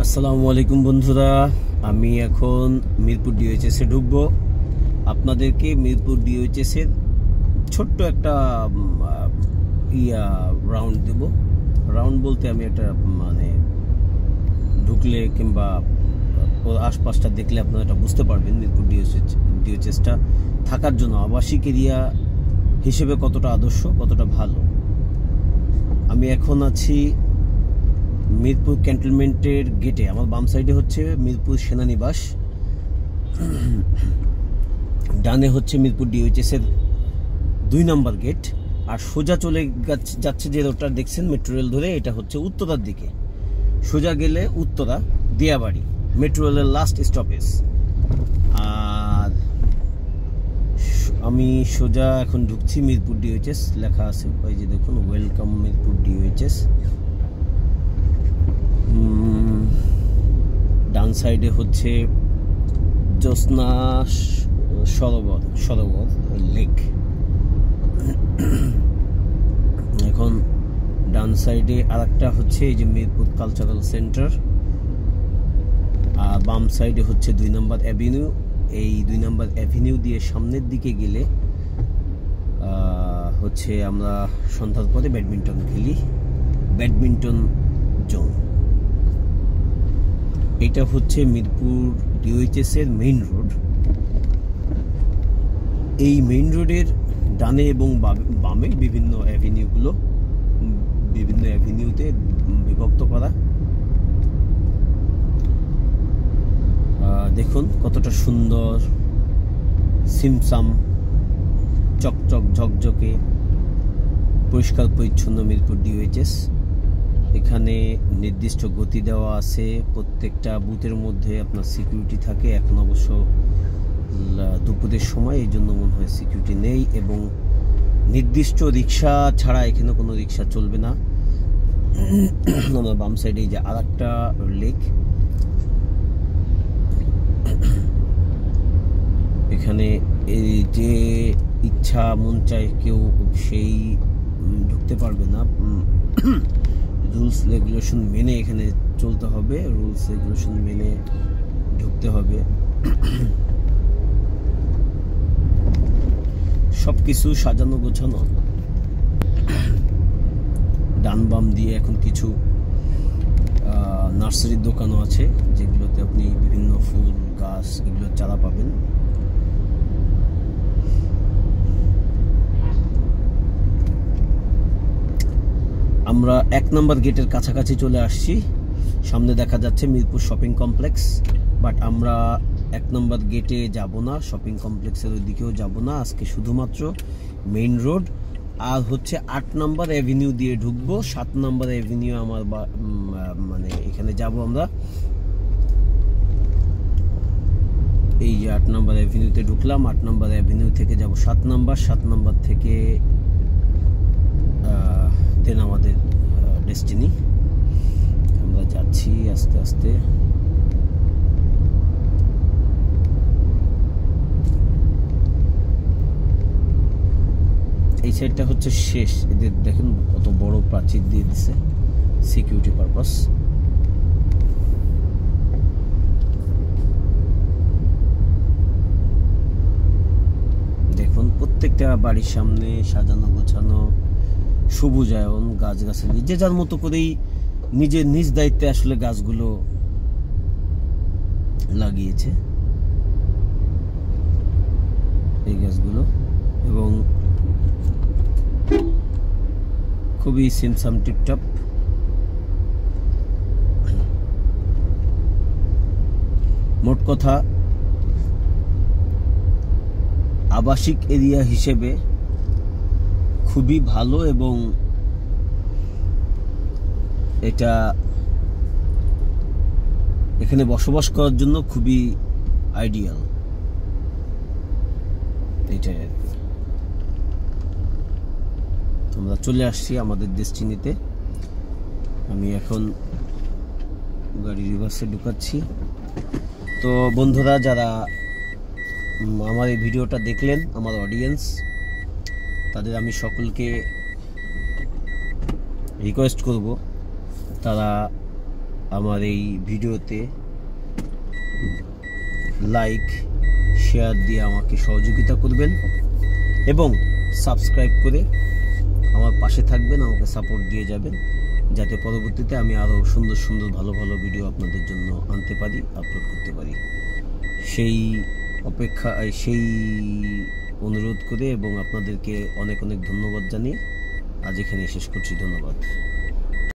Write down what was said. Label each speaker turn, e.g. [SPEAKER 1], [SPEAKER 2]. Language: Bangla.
[SPEAKER 1] আসসালামু আলাইকুম বন্ধুরা, আমি এখন মিরপুর ডিওএইচএসে ঢুকবো। আপনাদেরকে মিরপুর ডিওএইচএসের ছোট্ট একটা রাউন্ড দেব। রাউন্ড বলতে আমি একটা ঢুকলে কিংবা আশপাশটা দেখলে আপনারা এটা বুঝতে পারবেন মিরপুর ডিওএইচএসটা থাকার জন্য আবাসিক এরিয়া হিসেবে কতটা আদর্শ, কতটা ভালো। আমি এখন আছি মিরপুর ক্যান্টনমেন্টের গেটে। আমার বাম সাইডে হচ্ছে মিরপুর সেনানিবাস, ডানে হচ্ছে মিরপুর ডিওএইচএসের 2 নম্বর গেট, আর সোজা চলে যাচ্ছে যে রোডটা দেখছেন মেট্রো রেল ধরে, এটা হচ্ছে উত্তরার দিকে। সোজা গেলে উত্তরা দিয়াবাড়ি মেট্রো রেলের লাস্ট স্টপেজ। আর আমি সোজা এখন ঢুকছি মিরপুর ডিওএইচএস, লেখা আছে ওই যে দেখুন, ওয়েলকাম মিরপুর ডিওএইচএস। ডান সাইডে হচ্ছে জ্যোৎস্না সরোবর লেক। এখন ডান সাইডে আরেকটা হচ্ছে এই যে মিরপুর কালচারাল সেন্টার, আর বাম সাইডে হচ্ছে 2 নম্বর অ্যাভিনিউ। এই 2 নম্বর অ্যাভিনিউ দিয়ে সামনের দিকে গেলে হচ্ছে আমরা সন্ধ্যার পরে ব্যাডমিন্টন খেলি, ব্যাডমিন্টন জোন। এটা হচ্ছে মিরপুর ডিওএইচএস এর মেইন রোড। এই মেইন রোডের ডানে এবং বামে বিভিন্ন অ্যাভিনিউতে বিভক্ত করা। দেখুন কতটা সুন্দর, সিমসাম চকচক ঝকঝকে পরিষ্কার পরিচ্ছন্ন মিরপুর ডিওএইচএস। এখানে নির্দিষ্ট গতি দেওয়া আছে, প্রত্যেকটা বুথের মধ্যে আপনার সিকিউরিটি থাকে। এখন অবশ্য দুপুরের সময়, এই জন্য মনে হয় সিকিউরিটি নেই, এবং নির্দিষ্ট রিক্সা ছাড়া এখানে কোনো রিক্সা চলবে না। আমার বাম সাইডে এই যে আর একটা লেক, এখানে এই যে ইচ্ছা মন চায় কেউ সেই ঢুকতে পারবে না। রুলস রেগুলেশন মেনে এখানে চলতে হবে, রুলস রেগুলেশন মেনে ঢুকতে হবে। সবকিছু সাজানো গোছানো। ডান বাম দিয়ে এখন কিছু নার্সারির দোকানও আছে, যেগুলোতে আপনি বিভিন্ন ফুল গাছ এগুলোর চারা পাবেন। আমরা 1 নম্বর গেটের কাছাকাছি চলে আসছি। সামনে দেখা যাচ্ছে মিরপুর শপিং কমপ্লেক্স, বাট আমরা 1 নম্বর গেটে যাব না, শপিং কমপ্লেক্সের ওই দিকেও যাব না। আজকে শুধুমাত্র মেইন রোড আর হচ্ছে 8 নম্বর অ্যাভিনিউ দিয়ে ঢুকবো। 7 নম্বর অ্যাভিনিউ আমার এখানে যাব আমরা। এই যে 8 নম্বর অ্যাভিনিউতে ঢুকলাম, 8 নম্বর অ্যাভিনিউ থেকে যাব 7 নম্বর, 7 নম্বর থেকে দেন আমাদের ডেস্টিনি। আমরা যাচ্ছি আস্তে আস্তে। এই সাইডটা হচ্ছে শেষ। এদের দেখেন কত বড় প্রাচীর দিয়ে দিছে, সিকিউরিটি পারপাস। দেখুন প্রত্যেকটা বাড়ির সামনে সাজানো গোছানো, সবুজায়ন, গাছগাছালি, যে যার মতো করেই নিজের নিজ দায়িত্বে আসলে গাছগুলো লাগিয়েছে, এই গাছগুলো, এবং খুবই সিমসাম টিপটপ। মোট কথা আবাসিক এরিয়া হিসেবে খুবই ভালো, এবং এটা এখানে বসবাস করার জন্য খুবই আইডিয়াল। এটাই আর কি। আমরা চলে আসছি আমাদের ডেস্টিনিতে। আমি এখন গাড়ি রিভার্সে ঢুকাচ্ছি। তো বন্ধুরা, যারা আমার এই ভিডিওটা দেখলেন, আমার অডিয়েন্স, তাদের আমি সকলকে রিকোয়েস্ট করব তারা আমার এই ভিডিওতে লাইক শেয়ার দিয়ে আমাকে সহযোগিতা করবেন এবং সাবস্ক্রাইব করে আমার পাশে থাকবেন, আমাকে সাপোর্ট দিয়ে যাবেন, যাতে পরবর্তীতে আমি আরও সুন্দর সুন্দর ভালো ভালো ভিডিও আপনাদের জন্য আনতে পারি, আপলোড করতে পারি। সেই অনুরোধ করে এবং আপনাদেরকে অনেক অনেক ধন্যবাদ জানিয়ে আজ এখানে শেষ করছি। ধন্যবাদ।